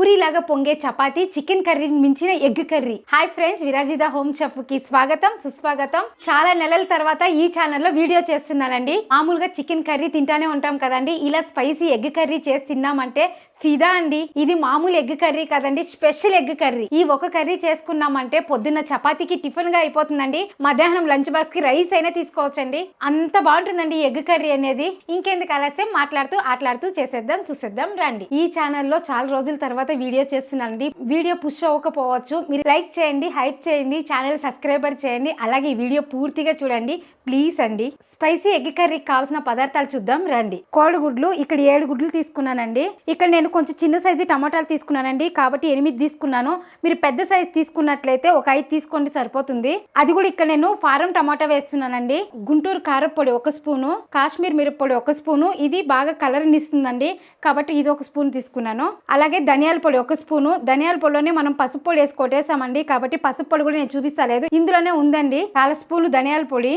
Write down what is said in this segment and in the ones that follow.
పూరిలాగా పొంగే చపాతీ, చికెన్ కర్రీని మించిన egg curry. Hi friends, Virajitha home chef కి స్వాగతం సుస్వాగతం. చాలా నెలల తర్వాత ఈ ఛానల్లో వీడియో చేస్తున్నానండి. మామూలుగా చికెన్ కర్రీ తింటానే ఉంటాం కదండి, ఇలా స్పైసీ ఎగ్ కర్రీ చేసి తిన్నామంటే ఫిదా అండి. ఇది మామూలు ఎగ్ కర్రీ కదండి, స్పెషల్ ఎగ్ కర్రీ. ఈ ఒక కర్రీ చేసుకున్నామంటే పొద్దున్న చపాతీకి టిఫిన్ గా అయిపోతుందండి, మధ్యాహ్నం లంచ్ బాక్స్ కి రైస్ అయినా తీసుకోవచ్చండి. అంత బాగుంటుందండి ఎగ్ కర్రీ అనేది. ఇంకెందుకు ఆలస్యం, మాట్లాడుతూ ఆటలాడుతూ చేసేద్దాం, చూసేద్దాం రండి. ఈ ఛానల్లో చాలా రోజుల తర్వాత వీడియో చేస్తున్నానండి. వీడియో పుష్ అవ్వకపోవచ్చు, మీరు లైక్ చేయండి, హైప్ చేయండి, ఛానల్ సబ్స్క్రైబర్ చేయండి, అలాగే ఈ వీడియో పూర్తిగా చూడండి ప్లీజ్ అండి. స్పైసీ ఎగ్ కర్రీకి కావాల్సిన పదార్థాలు చూద్దాం రండి. కోడిగుడ్లు ఇక్కడ 7 గుడ్లు తీసుకున్నానండి. ఇక్కడ నేను కొంచెం చిన్న సైజు టమాటాలు తీసుకున్నానండి, కాబట్టి 8 తీసుకున్నాను. మీరు పెద్ద సైజు తీసుకున్నట్లయితే ఒక 5 తీసుకోండి సరిపోతుంది. అది కూడా ఇక్కడ నేను ఫారం టమాటా వేస్తున్నానండి. గుంటూరు కారపొడి 1 స్పూను, కాశ్మీర్ మిరప్పొడి 1 స్పూను, ఇది బాగా కలర్ ఇస్తుందండి కాబట్టి ఇది 1 స్పూన్ తీసుకున్నాను. అలాగే ధనియాల పొడి 1 స్పూను. ధనియాల పొడిలోనే మనం పసుపు పొడి వేసి కొట్టేసామండి, కాబట్టి పసుపు పొడి కూడా నేను చూపిస్తలేదు, ఇందులోనే ఉందండి. 1/4 స్పూను ధనియాల పొడి,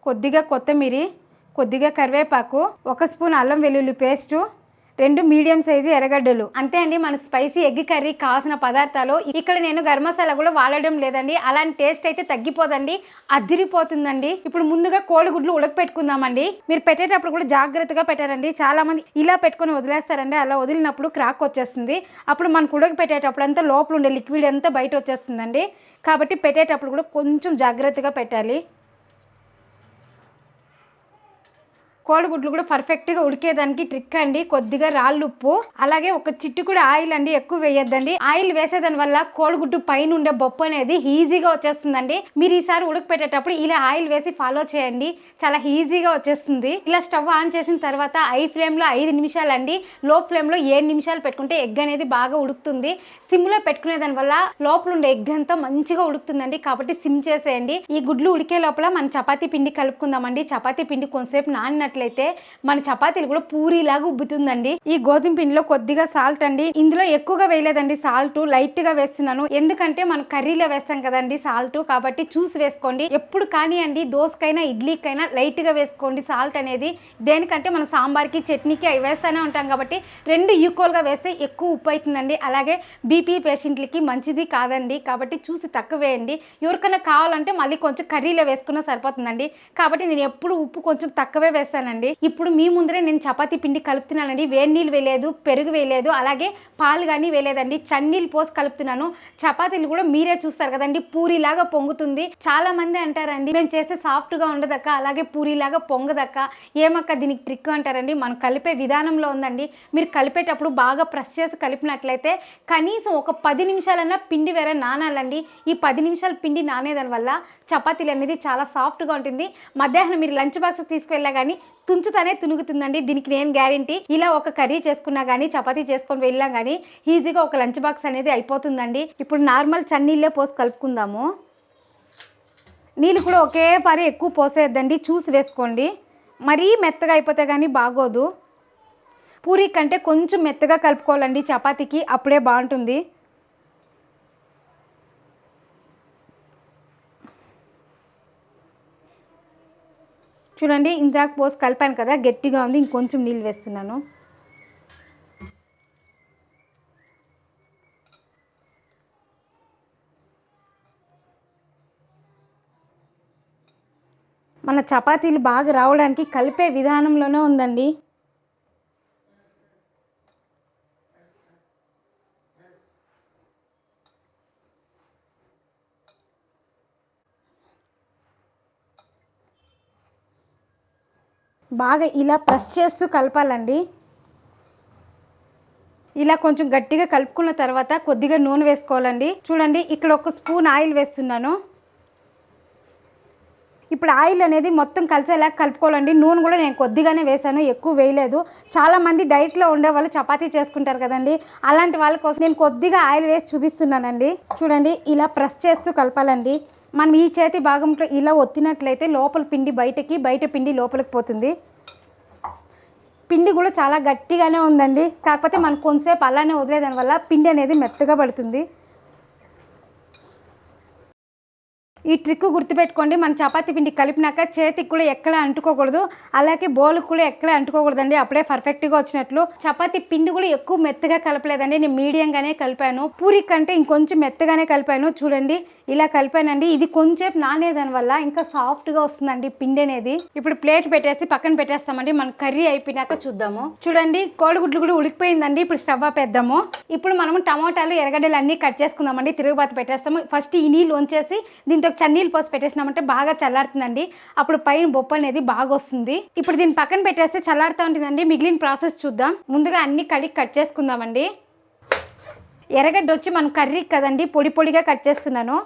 కొద్దిగా కొత్తిమీర, కొద్దిగా కరివేపాకు, 1 స్పూన్ అల్లం వెల్లుల్లి పేస్టు, 2 మీడియం సైజు ఎర్రగడ్డలు. అంతే అండి మన స్పైసీ ఎగ్ కర్రీ కావాల్సిన పదార్థాలు. ఇక్కడ నేను గరం మసాలా కూడా వాడడం లేదండి, అలాంటి టేస్ట్ అయితే తగ్గిపోదండి, అదిరిపోతుందండి. ఇప్పుడు ముందుగా కోడిగుడ్లు ఉడకపెట్టుకుందామండి. మీరు పెట్టేటప్పుడు కూడా జాగ్రత్తగా పెట్టారండి. చాలా మంది ఇలా పెట్టుకొని వదిలేస్తారండి, అలా వదిలినప్పుడు క్రాక్ వచ్చేస్తుంది. అప్పుడు మనకు ఉడకపెట్టేటప్పుడు అంతా లోపల ఉండే లిక్విడ్ అంతా బయట వచ్చేస్తుందండి, కాబట్టి పెట్టేటప్పుడు కూడా కొంచెం జాగ్రత్తగా పెట్టాలి. కోడిగుడ్లు కూడా పర్ఫెక్ట్గా ఉడికేదానికి ట్రిక్ అండి, కొద్దిగా రాళ్ళుప్పు, అలాగే ఒక చిటికెడు ఆయిల్ అండి, ఎక్కువ వేయొద్దండి. ఆయిల్ వేసేదాని వల్ల కోడిగుడ్డు పైన ఉండే బొప్పు అనేది ఈజీగా వచ్చేస్తుందండి. మీరు ఈసారి ఉడకపెట్టేటప్పుడు ఇలా ఆయిల్ వేసి ఫాలో చేయండి, చాలా ఈజీగా వచ్చేస్తుంది. ఇలా స్టవ్ ఆన్ చేసిన తర్వాత హై ఫ్లేమ్లో 5 నిమిషాలు అండి, లో ఫ్లేమ్లో 7 నిమిషాలు పెట్టుకుంటే ఎగ్ అనేది బాగా ఉడుకుతుంది. సిమ్లో పెట్టుకునే దాని వల్ల లోపల ఉండే ఎగ్ అంతా మంచిగా ఉడుకుతుందండి, కాబట్టి సిమ్ చేసేయండి. ఈ గుడ్లు ఉడికే లోపల మన చపాతీ పిండి కలుపుకుందామండి. చపాతీ పిండి కొంతసేపు నానినట్లయితే మన చపాతీలు కూడా పూరిలాగా ఉబ్బుతుందండి. ఈ గోధుమ పిండిలో కొద్దిగా సాల్ట్ అండి, ఇందులో ఎక్కువగా వేయలేదండి, సాల్ట్ లైట్ గా వేస్తున్నాను, ఎందుకంటే మనం కర్రీలో వేస్తాం కదండి సాల్ట్, కాబట్టి చూసి వేసుకోండి. ఎప్పుడు కానీ అండి దోసకైనా ఇడ్లీకైనా లైట్ గా వేసుకోండి సాల్ట్ అనేది. దేనికంటే మనం సాంబార్కి చట్నీకి అవి వేస్తూనే ఉంటాం కాబట్టి 2 ఈక్వల్ గా వేస్తే ఎక్కువ ఉప్పు అవుతుందండి. అలాగే బీపీ పేషెంట్లకి మంచిది కాదండి, కాబట్టి చూసి తక్కువ వేయండి. ఎవరికైనా కావాలంటే మళ్ళీ కొంచెం కర్రీలో వేసుకున్నా సరిపోతుందండి, కాబట్టి నేను ఎప్పుడు ఉప్పు కొంచెం తక్కువే వేస్తాను. ఇప్పుడు మీ ముందరే నేను చపాతీ పిండి కలుపుతున్నానండి. వేడి నీళ్ళు వేయలేదు, పెరుగు వేయలేదు, అలాగే పాలు కానీ వేయలేదండి, చన్నీళ్ళు పోసి కలుపుతున్నాను. చపాతీలు కూడా మీరే చూస్తారు కదండి, పూరిలాగా పొంగుతుంది. చాలా మంది అంటారండి మేము చేస్తే సాఫ్ట్గా ఉండదక్క, అలాగే పూరిలాగా పొంగదక్క, ఏమక్క దీనికి ట్రిక్ అంటారండి. మనం కలిపే విధానంలో ఉందండి. మీరు కలిపేటప్పుడు బాగా ప్రెస్ చేసి కలిపినట్లయితే కనీసం ఒక 10 నిమిషాలన్నా పిండి వేరే నానాలండి. ఈ 10 నిమిషాలు పిండి నానేదాని వల్ల చపాతీలు అనేది చాలా సాఫ్ట్గా ఉంటుంది. మధ్యాహ్నం మీరు లంచ్ బాక్స్ తీసుకువెళ్ళా కానీ తుంచుతానే తునుగుతుందండి, దీనికి నేను గ్యారంటీ. ఇలా ఒక కర్రీ చేసుకున్నా కానీ చపాతీ చేసుకొని వెళ్ళా కానీ ఈజీగా ఒక లంచ్ బాక్స్ అనేది అయిపోతుందండి. ఇప్పుడు నార్మల్ చన్నీళ్ళే పోసి కలుపుకుందాము. నీళ్ళు కూడా ఒకే పారి ఎక్కువ పోసేద్దండి, చూసి వేసుకోండి. మరీ మెత్తగా అయిపోతే కానీ బాగోదు. పూరీ కంటే కొంచెం మెత్తగా కలుపుకోవాలండి చపాతీకి, అప్పుడే బాగుంటుంది. చూడండి ఇందాక పోసి కలిపాను కదా, గట్టిగా ఉంది, ఇంకొంచెం నీళ్ళు వేస్తున్నాను. మన చపాతీలు బాగా రావడానికి కలిపే విధానంలోనే ఉందండి. బాగా ఇలా ప్రెస్ చేస్తూ కలపాలండి. ఇలా కొంచెం గట్టిగా కలుపుకున్న తర్వాత కొద్దిగా నూనె వేసుకోవాలండి. చూడండి ఇక్కడ 1 స్పూన్ ఆయిల్ వేస్తున్నాను. ఇప్పుడు ఆయిల్ అనేది మొత్తం కలిసేలా కలుపుకోవాలండి. నూనె కూడా నేను కొద్దిగానే వేసాను, ఎక్కువ వేయలేదు. చాలామంది డైట్లో ఉండే వాళ్ళు చపాతీ చేసుకుంటారు కదండి, అలాంటి వాళ్ళ కోసం నేను కొద్దిగా ఆయిల్ వేసి చూపిస్తున్నానండి. చూడండి ఇలా ప్రెస్ చేస్తూ కలపాలండి. మనం ఈ చేతి భాగంలో ఇలా ఒత్తినట్లయితే లోపల పిండి బయటకి, బయట పిండి లోపలికి పోతుంది. పిండి కూడా చాలా గట్టిగానే ఉందండి, కాకపోతే మనం కొంతసేపు అలానే వదిలేదాని వల్ల పిండి అనేది మెత్తగా పడుతుంది. ఈ ట్రిక్ గుర్తుపెట్టుకోండి. మన చపాతీ పిండి కలిపినాక చేతికి కూడా ఎక్కడ అంటుకోకూడదు, అలాగే బౌల్కి కూడా ఎక్కడ అంటుకోకూడదండి. అప్పుడే పర్ఫెక్ట్గా వచ్చినట్లు. చపాతీ పిండి కూడా ఎక్కువ మెత్తగా కలపలేదండి, నేను మీడియంగానే కలిపాను. పూరి కంటే ఇంకొంచెం మెత్తగానే కలిపాను. చూడండి ఇలా కలిపానండి. ఇది కొంచెం నానేదాని వల్ల ఇంకా సాఫ్ట్గా వస్తుందండి పిండి అనేది. ఇప్పుడు ప్లేట్ పెట్టేసి పక్కన పెట్టేస్తామండి. మన కర్రీ అయిపోయినాక చూద్దాము. చూడండి కోడిగుడ్లు కూడా ఉడికిపోయిందండి. ఇప్పుడు స్టవ్ ఆపేద్దాము. ఇప్పుడు మనము టమాటాలు ఎర్రగడ్డలు అన్నీ కట్ చేసుకుందామండి. తిరుగుబాత పెట్టేస్తాము. ఫస్ట్ ఈ నీళ్ళు వంచేసి దీంతో చన్నీళ్ళు పోసి పెట్టేసినామంటే బాగా చల్లారుతుందండి. అప్పుడు పైన బొప్పు అనేది బాగా వస్తుంది. ఇప్పుడు దీన్ని పక్కన పెట్టేస్తే చల్లారుతూ ఉంటుందండి. మిగిలిన ప్రాసెస్ చూద్దాం. ముందుగా అన్ని కడిగి కట్ చేసుకుందామండి. ఎర్రగడ్డ వచ్చి మనం కర్రీ కదండి, పొడి పొడిగా కట్ చేస్తున్నాను.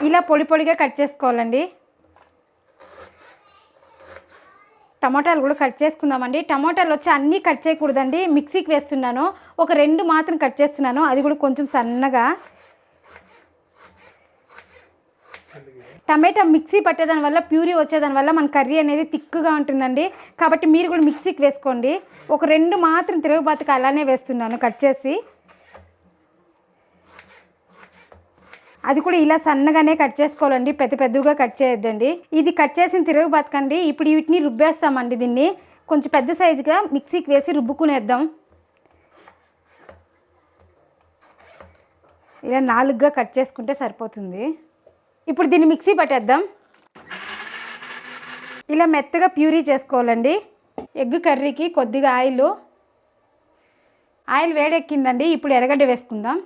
ఇలా పొడి పొడిగా కట్ చేసుకోవాలండి. టమాటాలు కూడా కట్ చేసుకుందామండి. టమాటాలు వచ్చి అన్నీ కట్ చేయకూడదండి, మిక్సీకి వేస్తున్నాను. ఒక 2 మాత్రం కట్ చేస్తున్నాను, అది కూడా కొంచెం సన్నగా. టమాటా మిక్సీ పట్టేదాని వల్ల, ప్యూరీ వచ్చేదాని వల్ల మన కర్రీ అనేది థిక్గా ఉంటుందండి. కాబట్టి మీరు కూడా మిక్సీకి వేసుకోండి. ఒక 2 మాత్రం తిరుగుబాతుకి అలానే వేస్తున్నాను కట్ చేసి. అది కూడా ఇలా సన్నగానే కట్ చేసుకోవాలండి, పెద్ద పెద్దగా కట్ చేయొద్దండి. ఇది కట్ చేసిన తిరుగుబాతుకండి. ఇప్పుడు వీటిని రుబ్బేస్తామండి. దీన్ని కొంచెం పెద్ద సైజుగా మిక్సీకి వేసి రుబ్బుకునేద్దాం. ఇలా 4గా కట్ చేసుకుంటే సరిపోతుంది. ఇప్పుడు దీన్ని మిక్సీ పట్టేద్దాం. ఇలా మెత్తగా ప్యూరీ చేసుకోవాలండి. ఎగ్ కర్రీకి కొద్దిగా ఆయిల్ వేడెక్కిందండి. ఇప్పుడు ఎర్రగడ్డ వేసుకుందాం.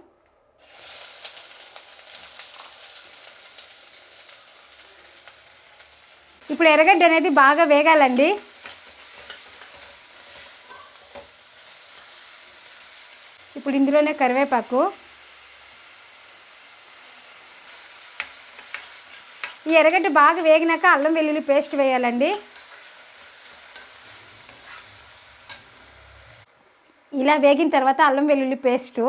ఇప్పుడు ఎర్రగడ్డ అనేది బాగా వేగాలండి. ఇప్పుడు ఇందులోనే కరివేపాకు. ఈ ఎర్రగడ్డ బాగా వేగినాక అల్లం వెల్లుల్లి పేస్ట్ వేయాలండి. ఇలా వేగిన తర్వాత అల్లం వెల్లుల్లి పేస్టు.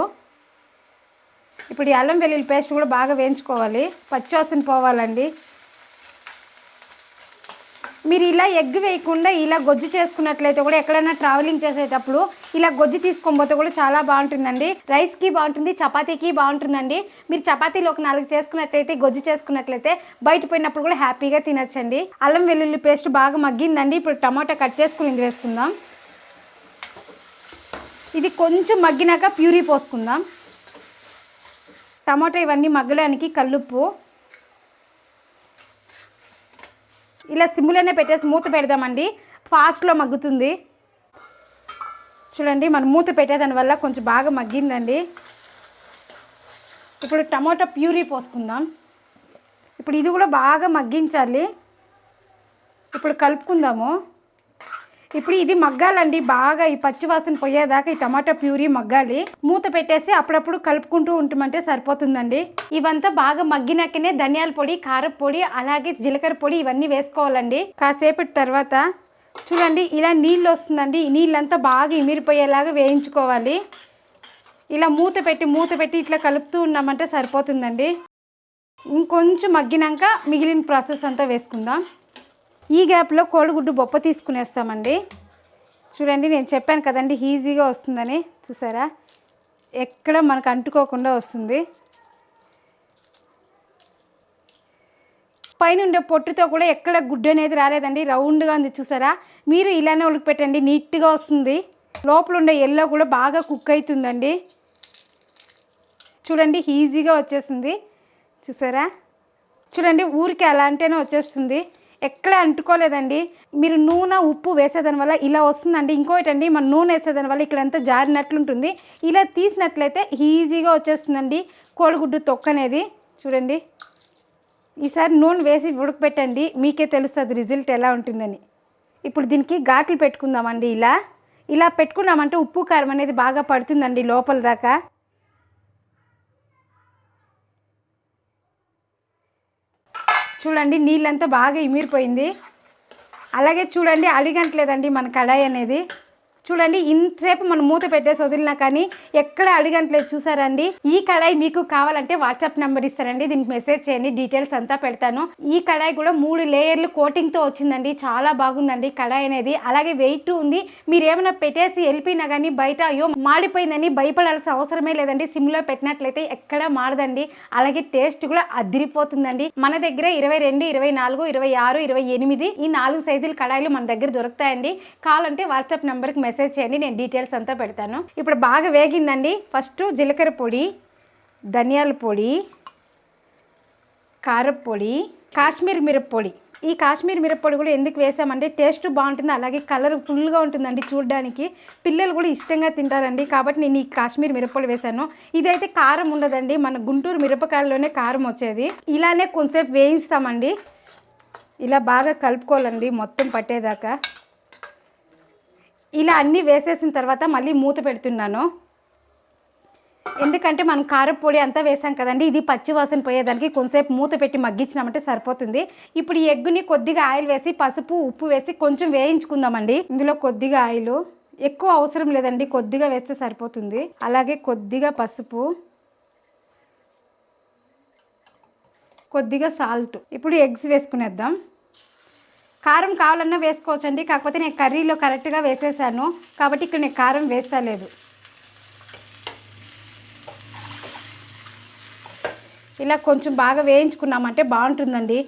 ఇప్పుడు ఈ అల్లం వెల్లుల్లి పేస్ట్ కూడా బాగా వేయించుకోవాలి, పచ్చివాసన పోవాలండి. మీరు ఇలా ఎగ్ వేయకుండా ఇలా గొజ్జు చేసుకున్నట్లయితే కూడా ఎక్కడైనా ట్రావెలింగ్ చేసేటప్పుడు ఇలా గొజ్జు తీసుకొని పోతే కూడా చాలా బాగుంటుందండి. రైస్కి బాగుంటుంది, చపాతీకి బాగుంటుందండి. మీరు చపాతీలో ఒక 4 చేసుకున్నట్లయితే, గొజ్జు చేసుకున్నట్లయితే బయట పోయినప్పుడు కూడా హ్యాపీగా తినచ్చండి. అల్లం వెల్లుల్లి పేస్ట్ బాగా మగ్గిందండి. ఇప్పుడు టమాటా కట్ చేసుకుని ఇది వేసుకుందాం. ఇది కొంచెం మగ్గినాక ప్యూరీ పోసుకుందాం. టమాటా ఇవన్నీ మగ్గడానికి కల్లుప్పు. ఇలా సిమ్లోనే పెట్టేసి మూత పెడదామండి, ఫాస్ట్లో మగ్గుతుంది. చూడండి మనం మూత పెట్టేదాని వల్ల కొంచెం బాగా మగ్గిందండి. ఇప్పుడు టమాటా ప్యూరీ పోసుకుందాం. ఇప్పుడు ఇది కూడా బాగా మగ్గించాలి. ఇప్పుడు కలుపుకుందాము. ఇప్పుడు ఇది మగ్గాలండి బాగా, ఈ పచ్చివాసన పోయేదాకా ఈ టమాటా ప్యూరీ మగ్గాలి. మూత పెట్టేసి అప్పుడప్పుడు కలుపుకుంటూ ఉంటామంటే సరిపోతుందండి. ఇవంతా బాగా మగ్గినాకనే ధనియాల పొడి, కారం పొడి, అలాగే జీలకర్ర పొడి ఇవన్నీ వేసుకోవాలండి. కాసేపటి తర్వాత చూడండి ఇలా నీళ్ళు వస్తుందండి. ఈ నీళ్ళంతా బాగా ఇమిరిపోయేలాగా వేయించుకోవాలి. ఇలా మూత పెట్టి ఇట్లా కలుపుతూ ఉన్నామంటే సరిపోతుందండి. ఇంకొంచెం మగ్గినాక మిగిలిన ప్రాసెస్ అంతా వేసుకుందాం. ఈ గ్యాప్లో కోడిగుడ్డు బొప్ప తీసుకునేస్తామండి. చూడండి నేను చెప్పాను కదండి ఈజీగా వస్తుందని, చూసారా ఎక్కడ మనకు అంటుకోకుండా వస్తుంది. పైన ఉండే పొట్టుతో కూడా ఎక్కడ గుడ్డు అనేది రాలేదండి, రౌండ్గా ఉంది చూసారా. మీరు ఇలానే ఉడికిపెట్టండి, నీట్గా వస్తుంది. లోపల ఉండే ఎల్లో కూడా బాగా కుక్ అవుతుందండి. చూడండి ఈజీగా వచ్చేసింది చూసారా. చూడండి ఊరికి అలా అంటేనే వచ్చేస్తుంది, ఎక్కడ అంటుకోలేదండి. మీరు నూనె ఉప్పు వేసేదాని వల్ల ఇలా వస్తుందండి. ఇంకోటి అండి, మన నూనె వేసేదాని వల్ల ఇక్కడంతా జారినట్లుంటుంది. ఇలా తీసినట్లయితే ఈజీగా వచ్చేస్తుందండి కోడిగుడ్డు తొక్క అనేది. చూడండి ఈసారి నూనె వేసి ఉడకపెట్టండి, మీకే తెలుస్తుంది రిజల్ట్ ఎలా ఉంటుందని. ఇప్పుడు దీనికి ఘాట్లు పెట్టుకుందామండి. ఇలా పెట్టుకున్నామంటే ఉప్పు కారం అనేది బాగా పడుతుందండి లోపల దాకా. చూడండి నీళ్ళంతా బాగా ఇమిరిపోయింది. అలాగే చూడండి అలిగంటలేదండి మన కడాయి అనేది. చూడండి ఇంతసేపు మనం మూత పెట్టేసి వదిలినా కానీ ఎక్కడ అడిగట్లేదు చూసారండి. ఈ కడాయి మీకు కావాలంటే వాట్సాప్ నెంబర్ ఇస్తారండి, దీనికి మెసేజ్ చేయండి, డీటెయిల్స్ అంతా పెడతాను. ఈ కడాయి కూడా 3 లేయర్లు కోటింగ్తో వచ్చిందండి, చాలా బాగుందండి కడాయి అనేది. అలాగే వెయిట్ ఉంది. మీరు ఏమైనా పెట్టేసి వెళ్ళిపోయినా కానీ బయట అయ్యో మాడిపోయిందని భయపడాల్సిన అవసరమే లేదండి. సిమ్లో పెట్టినట్లయితే ఎక్కడ మాడదండి. అలాగే టేస్ట్ కూడా అదిరిపోతుందండి. మన దగ్గర 22, 24, 26, 28 ఈ 4 సైజుల కడాయిలు మన దగ్గర దొరుకుతాయండి. కావాలంటే వాట్సాప్ నెంబర్కి మెసేజ్ చేయండి, నేను డీటెయిల్స్ అంతా పెడతాను. ఇప్పుడు బాగా వేగిందండి. ఫస్ట్ జీలకర్ర పొడి, ధనియాల పొడి, కారపొడి, కాశ్మీర్ మిరప్పొడి. ఈ కాశ్మీర్ మిరప్పొడి కూడా ఎందుకు వేసామంటే టేస్ట్ బాగుంటుంది, అలాగే కలర్ ఫుల్గా ఉంటుందండి చూడడానికి. పిల్లలు కూడా ఇష్టంగా తింటారండి, కాబట్టి నేను ఈ కాశ్మీర్ మిరప్పొడి వేసాను. ఇదైతే కారం ఉండదండి, మన గుంటూరు మిరపకాయల్లోనే కారం వచ్చేది. ఇలానే కొంచెంసేపు వేయిస్తామండి. ఇలా బాగా కలుపుకోవాలండి మొత్తం పట్టేదాకా. ఇలా అన్నీ వేసేసిన తర్వాత మళ్ళీ మూత పెడుతున్నాను, ఎందుకంటే మనం కారపొడి అంతా వేసాం కదండి, ఇది పచ్చి వాసన పోయేదానికి కొంచెంసేపు మూత పెట్టి మగ్గించినామంటే సరిపోతుంది. ఇప్పుడు ఈ ఎగ్గుని కొద్దిగా ఆయిల్ వేసి పసుపు ఉప్పు వేసి కొంచెం వేయించుకుందామండి. ఇందులో కొద్దిగా ఆయిల్, ఎక్కువ అవసరం లేదండి, కొద్దిగా వేస్తే సరిపోతుంది. అలాగే కొద్దిగా పసుపు, కొద్దిగా సాల్ట్. ఇప్పుడు ఎగ్స్ వేసుకునేద్దాం. కారం కావాలన్నా వేసుకోవచ్చండి, కాకపోతే నేను కర్రీలో కరెక్ట్గా వేసేసాను కాబట్టి ఇక్కడ నేను కారం వేస్తలేదు. ఇలా కొంచెం బాగా వేయించుకున్నామంటే బాగుంటుందండి.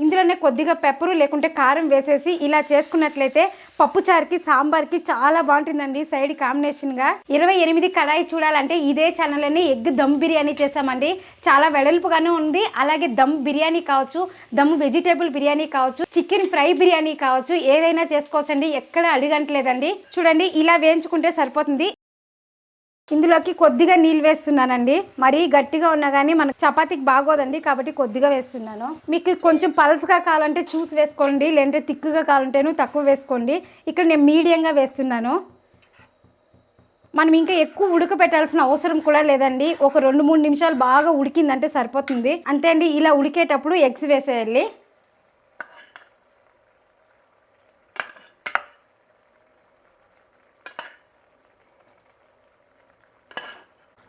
ఇందులోనే కొద్దిగా పెప్పరు లేకుంటే కారం వేసేసి ఇలా చేసుకున్నట్లయితే పప్పుచారుకి సాంబార్కి చాలా బాగుంటుందండి సైడ్ కాంబినేషన్గా. 28 కడాయి చూడాలంటే ఇదే ఛానల్లోనే ఎగ్ దమ్ బిర్యానీ చేసామండి. చాలా వెడల్పుగానే ఉంది. అలాగే దమ్ బిర్యానీ కావచ్చు, దమ్ వెజిటేబుల్ బిర్యానీ కావచ్చు, చికెన్ ఫ్రై బిర్యానీ కావచ్చు, ఏదైనా చేసుకోవచ్చండి, ఎక్కడ అడిగట్లేదండి. చూడండి ఇలా వేయించుకుంటే సరిపోతుంది. ఇందులోకి కొద్దిగా నీళ్ళు వేస్తున్నానండి, మరీ గట్టిగా ఉన్నా కానీ మనకు చపాతీకి బాగోదండి కాబట్టి కొద్దిగా వేస్తున్నాను. మీకు కొంచెం పల్స్గా కావాలంటే చూసి వేసుకోండి, లేదంటే తిక్కుగా కావాలంటేను తక్కువ వేసుకోండి. ఇక్కడ నేను మీడియంగా వేస్తున్నాను. మనం ఇంకా ఎక్కువ ఉడకబెట్టాల్సిన అవసరం కూడా లేదండి, ఒక 2-3 నిమిషాలు బాగా ఉడికిందంటే సరిపోతుంది. అంతే అండి. ఇలా ఉడికేటప్పుడు ఎగ్స్ వేసేయాలి.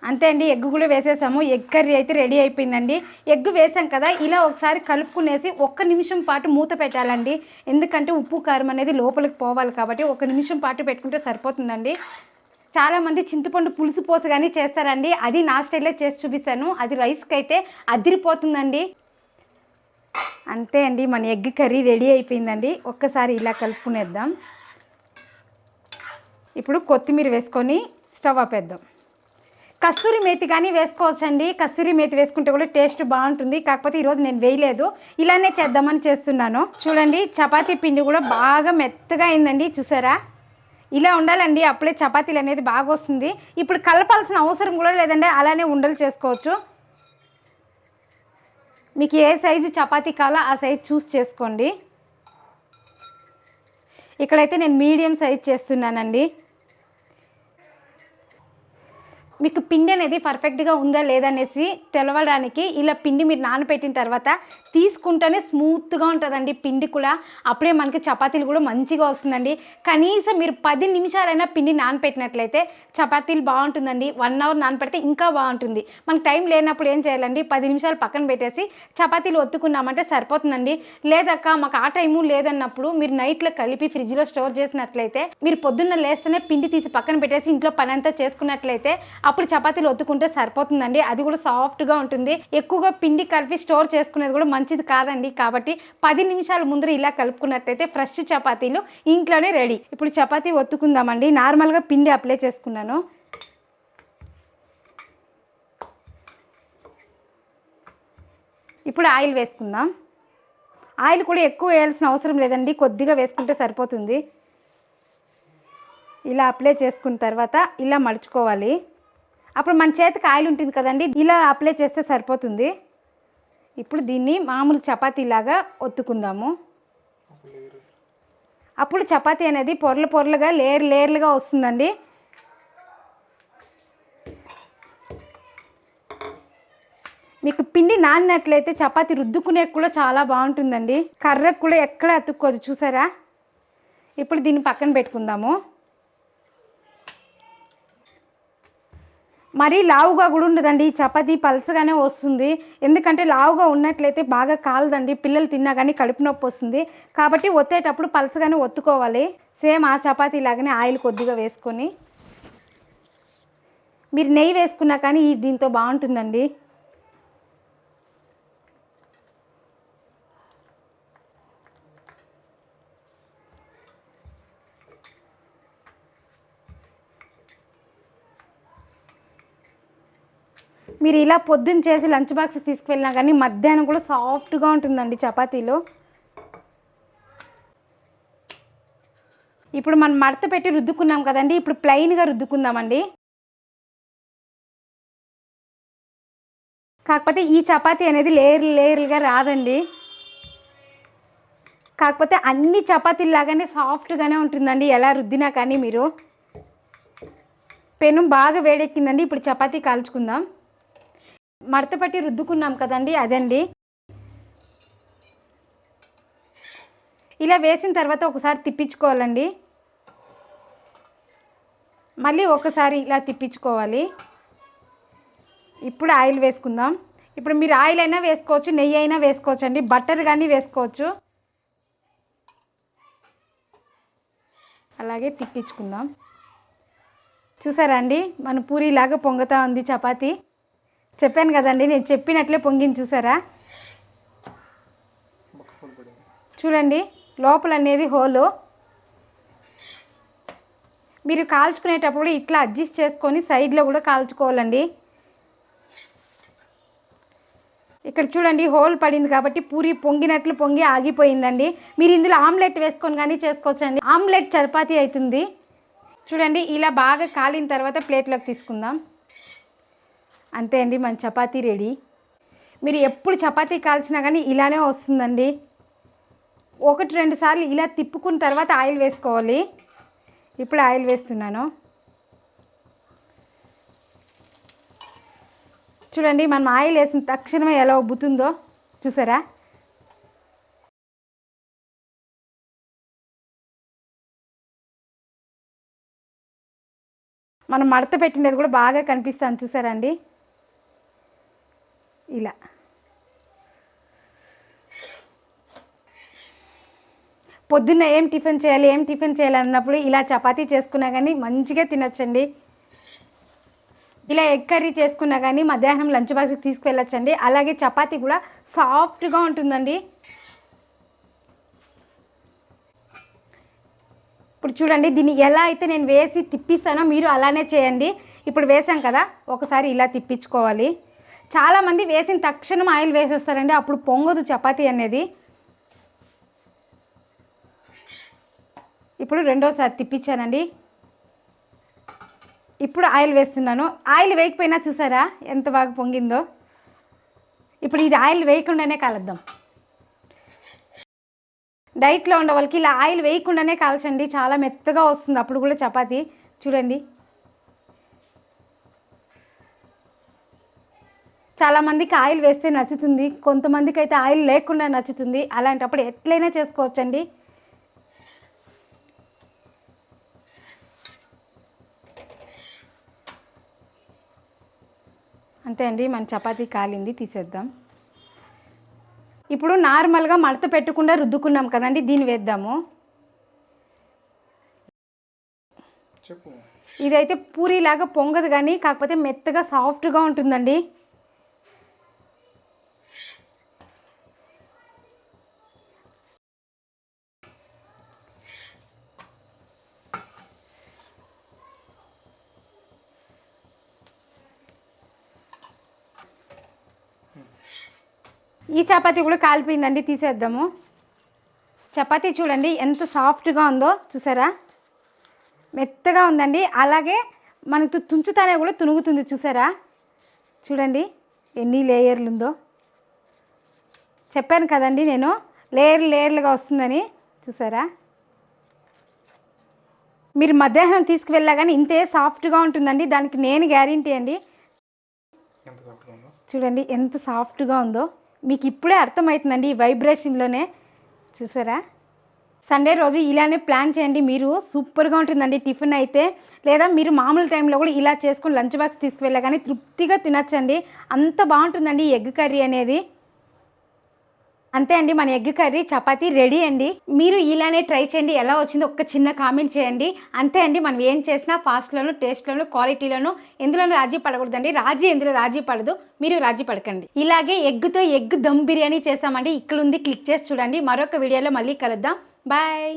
అంతే అండి, ఎగ్ కూడా వేసేసాము. ఎగ్ కర్రీ అయితే రెడీ అయిపోయిందండి. ఎగ్ వేసాం కదా, ఇలా ఒకసారి కలుపుకునేసి 1 నిమిషం పాటు మూత పెట్టాలండి. ఎందుకంటే ఉప్పు కారం అనేది లోపలికి పోవాలి కాబట్టి 1 నిమిషం పాటు పెట్టుకుంటే సరిపోతుందండి. చాలామంది చింతపండు పులుసు పోసి కానీ చేస్తారండి, అది నా స్టైల్లో చేసి చూపిస్తాను. అది రైస్కి అయితే అదిరిపోతుందండి. అంతే అండి, మన ఎగ్ కర్రీ రెడీ అయిపోయిందండి. ఒక్కసారి ఇలా కలుపుకునేద్దాం. ఇప్పుడు కొత్తిమీర వేసుకొని స్టవ్ ఆపేద్దాం. కస్తూరి మేతి కానీ వేసుకోవచ్చండి, కస్తూరి మేతి వేసుకుంటే కూడా టేస్ట్ బాగుంటుంది. కాకపోతే ఈరోజు నేను వేయలేదు, ఇలానే చేద్దామని చేస్తున్నాను. చూడండి చపాతీ పిండి కూడా బాగా మెత్తగా అయిందండి, చూసారా? ఇలా ఉండాలండి, అప్పుడే చపాతీలు అనేది బాగా వస్తుంది. ఇప్పుడు కలపాల్సిన అవసరం కూడా లేదండి, అలానే ఉండలు చేసుకోవచ్చు. మీకు ఏ సైజు చపాతీ కావాలో ఆ సైజు చూస్ చేసుకోండి. ఇక్కడైతే నేను మీడియం సైజ్ చేస్తున్నానండి. మీకు పిండి అనేది పర్ఫెక్ట్గా ఉందా లేదనేసి తెలవడానికి ఇలా పిండి మీరు నానబెట్టిన తర్వాత తీసుకుంటేనే స్మూత్గా ఉంటుందండి పిండి కూడా. అప్పుడే మనకి చపాతీలు కూడా మంచిగా వస్తుందండి. కనీసం మీరు 10 నిమిషాలైనా పిండి నానబెట్టినట్లయితే చపాతీలు బాగుంటుందండి. 1 అవర్ నానబెడితే ఇంకా బాగుంటుంది. మనకు టైం లేనప్పుడు ఏం చేయాలండి, 10 నిమిషాలు పక్కన పెట్టేసి చపాతీలు ఒత్తుకున్నామంటే సరిపోతుందండి. లేదక్క మాకు ఆ టైము లేదన్నప్పుడు మీరు నైట్లో కలిపి ఫ్రిడ్జ్లో స్టోర్ చేసినట్లయితే మీరు పొద్దున్న లేస్తేనే పిండి తీసి పక్కన పెట్టేసి ఇంట్లో పని అంతా చేసుకున్నట్లయితే అప్పుడు చపాతీలు ఒత్తుకుంటే సరిపోతుందండి. అది కూడా సాఫ్ట్గా ఉంటుంది. ఎక్కువగా పిండి కలిపి స్టోర్ చేసుకునేది కూడా మంచిది కాదండి. కాబట్టి 10 నిమిషాల ముందర ఇలా కలుపుకున్నట్లయితే ఫ్రెష్ చపాతీలు ఇంట్లోనే రెడీ. ఇప్పుడు చపాతీ ఒత్తుకుందామండి. నార్మల్గా పిండి అప్లై చేసుకున్నాను. ఇప్పుడు ఆయిల్ వేసుకుందాం. ఆయిల్ కూడా ఎక్కువ వేయాల్సిన అవసరం లేదండి, కొద్దిగా వేసుకుంటే సరిపోతుంది. ఇలా అప్లై చేసుకున్న తర్వాత ఇలా మడుచుకోవాలి. అప్పుడు మన చేతికి ఆయిల్ ఉంటుంది కదండి, ఇలా అప్లై చేస్తే సరిపోతుంది. ఇప్పుడు దీన్ని మామూలు చపాతీలాగా ఒత్తుకుందాము. అప్పుడు చపాతీ అనేది పొరలు పొరలుగా లేయర్లుగా వస్తుందండి. మీకు పిండి నానినట్లయితే చపాతీ రుద్దుకునే కూడా చాలా బాగుంటుందండి. కర్రకు కూడా ఎక్కడ అతుక్కోదు, చూసారా? ఇప్పుడు దీన్ని పక్కన పెట్టుకుందాము. మరీ లావుగా కూడా ఉండదండి. ఈ చపాతీ పలసగానే వస్తుంది. ఎందుకంటే లావుగా ఉన్నట్లయితే బాగా కాలదండి, పిల్లలు తిన్నా కానీ కడుపు నొప్పి వస్తుంది. కాబట్టి ఒత్తేటప్పుడు పలసగానే ఒత్తుకోవాలి. సేమ్ ఆ చపాతీ లాగానే ఆయిల్ కొద్దిగా వేసుకొని, మీరు నెయ్యి వేసుకున్నా కానీ దీంతో బాగుంటుందండి. మీరు ఇలా పొద్దున్న చేసి లంచ్ బాక్స్ తీసుకువెళ్ళినా కానీ మధ్యాహ్నం కూడా సాఫ్ట్గా ఉంటుందండి చపాతీలో. ఇప్పుడు మనం మడత పెట్టి రుద్దుకున్నాం కదండి, ఇప్పుడు ప్లెయిన్గా రుద్దుకుందామండి. కాకపోతే ఈ చపాతీ అనేది లేయర్లుగా రాదండి. కాకపోతే అన్ని చపాతీలాగానే సాఫ్ట్గానే ఉంటుందండి ఎలా రుద్దినా కానీ. మీరు పెను బాగా వేడెక్కిందండి. ఇప్పుడు చపాతీ కాల్చుకుందాం. మడత పట్టి రుద్దుకున్నాం కదండి, అదండి. ఇలా వేసిన తర్వాత ఒకసారి తిప్పించుకోవాలండి. మళ్ళీ ఒకసారి ఇలా తిప్పించుకోవాలి. ఇప్పుడు ఆయిల్ వేసుకుందాం. ఇప్పుడు మీరు ఆయిల్ అయినా వేసుకోవచ్చు, నెయ్యి అయినా వేసుకోవచ్చు అండి, బటర్ కానీ వేసుకోవచ్చు. అలాగే తిప్పించుకుందాం. చూసారా అండి, మన పూరీలాగా పొంగుతూ ఉంది చపాతీ. చెప్పాను కదండి, నేను చెప్పినట్లే పొంగింది. చూసారా, చూడండి లోపల అనేది హోలు. మీరు కాల్చుకునేటప్పుడు ఇట్లా అడ్జస్ట్ చేసుకొని సైడ్లో కూడా కాల్చుకోవాలండి. ఇక్కడ చూడండి హోల్ పడింది కాబట్టి పూరి పొంగినట్లు పొంగి ఆగిపోయిందండి. మీరు ఇందులో ఆమ్లెట్ వేసుకొని కానీ చేసుకోవచ్చండి. ఆమ్లెట్ చపాతీ అవుతుంది. చూడండి ఇలా బాగా కాలిన తర్వాత ప్లేట్లోకి తీసుకుందాం. అంతే అండి, మన చపాతీ రెడీ. మీరు ఎప్పుడు చపాతీ కాల్చినా కానీ ఇలానే వస్తుందండి. 1-2 సార్లు ఇలా తిప్పుకున్న తర్వాత ఆయిల్ వేసుకోవాలి. ఇప్పుడు ఆయిల్ వేస్తున్నాను. చూడండి మనం ఆయిల్ వేసిన తక్షణమే ఎలా ఉబ్బుతుందో చూసారా. మనం మడత పెట్టినది కూడా బాగా కనిపిస్తాను చూసారా అండి. ఇలా పొద్దున్న ఏం టిఫిన్ చేయాలి అన్నప్పుడు ఇలా చపాతీ చేసుకున్నా కానీ మంచిగా తినచ్చండి. ఇలా ఎగ్ కర్రీ చేసుకున్నా కానీ మధ్యాహ్నం లంచ్ బాక్స్కి తీసుకువెళ్ళొచ్చండి. అలాగే చపాతీ కూడా సాఫ్ట్గా ఉంటుందండి. ఇప్పుడు చూడండి దీన్ని ఎలా అయితే నేను వేసి తిప్పిస్తానో మీరు అలానే చేయండి. ఇప్పుడు వేసాం కదా, ఒకసారి ఇలా తిప్పించుకోవాలి. చాలామంది వేసిన తక్షణం ఆయిల్ వేసేస్తారండి, అప్పుడు పొంగదు చపాతీ అనేది. ఇప్పుడు రెండోసారి తిప్పించానండి. ఇప్పుడు ఆయిల్ వేస్తున్నాను. ఆయిల్ వేయకపోయినా చూసారా ఎంత బాగా పొంగిందో. ఇప్పుడు ఇది ఆయిల్ వేయకుండానే కాలుద్దాం. డైట్లో ఉండే వాళ్ళకి ఇలా ఆయిల్ వేయకుండానే కాల్చండి, చాలా మెత్తగా వస్తుంది అప్పుడు కూడా చపాతీ. చూడండి చాలామందికి ఆయిల్ వేస్తే నచ్చుతుంది, కొంతమందికి అయితే ఆయిల్ లేకుండా నచ్చుతుంది. అలాంటప్పుడు ఎట్లయినా చేసుకోవచ్చండి. అంతే అండి, మన చపాతీ కాలింది, తీసేద్దాం. ఇప్పుడు నార్మల్గా మడత పెట్టకుండా రుద్దుకున్నాం కదండి, దీన్ని వేద్దాము. ఇదైతే పూరీలాగా పొంగదు కానీ కాకపోతే మెత్తగా సాఫ్ట్గా ఉంటుందండి. ఈ చపాతీ కూడా కాలిపోయిందండి, తీసేద్దాము. చపాతీ చూడండి ఎంత సాఫ్ట్గా ఉందో చూసారా, మెత్తగా ఉందండి. అలాగే మనకు తుంచుతానే కూడా తునుగుతుంది చూసారా. చూడండి ఎన్ని లేయర్లు ఉందో. చెప్పాను కదండి నేను లేయర్లుగా వస్తుందని. చూసారా, మీరు మధ్యాహ్నం తీసుకువెళ్ళా కానీ ఇంతే సాఫ్ట్గా ఉంటుందండి, దానికి నేను గ్యారెంటీ అండి. చూడండి ఎంత సాఫ్ట్గా ఉందో, మీకు ఇప్పుడే అర్థమవుతుందండి ఈ వైబ్రేషన్లోనే. చూసారా, సండే రోజు ఇలానే ప్లాన్ చేయండి, మీరు సూపర్గా ఉంటుందండి టిఫిన్ అయితే. లేదా మీరు మామూలు టైంలో కూడా ఇలా చేసుకుని లంచ్ బాక్స్ తీసుకువెళ్ళా కానీ తృప్తిగా తినచ్చండి, అంత బాగుంటుందండి ఎగ్ కర్రీ అనేది. అంతే అండి, మన ఎగ్ కర్రీ చపాతీ రెడీ అండి. మీరు ఇలానే ట్రై చేయండి, ఎలా వచ్చిందో ఒక్క చిన్న కామెంట్ చేయండి. అంతే అండి, మనం ఏం చేసినా ఫాస్ట్లోను, టేస్ట్లోను, క్వాలిటీలోను ఎందులోనూ రాజీ పడకూడదండి. ఎందులో రాజీ పడదు, మీరు రాజీ పడకండి. ఇలాగే ఎగ్తో ఎగ్ దమ్ బిర్యానీ చేసామండి, ఇక్కడ ఉంది, క్లిక్ చేసి చూడండి. మరొక వీడియోలో మళ్ళీ కలుద్దాం. బాయ్.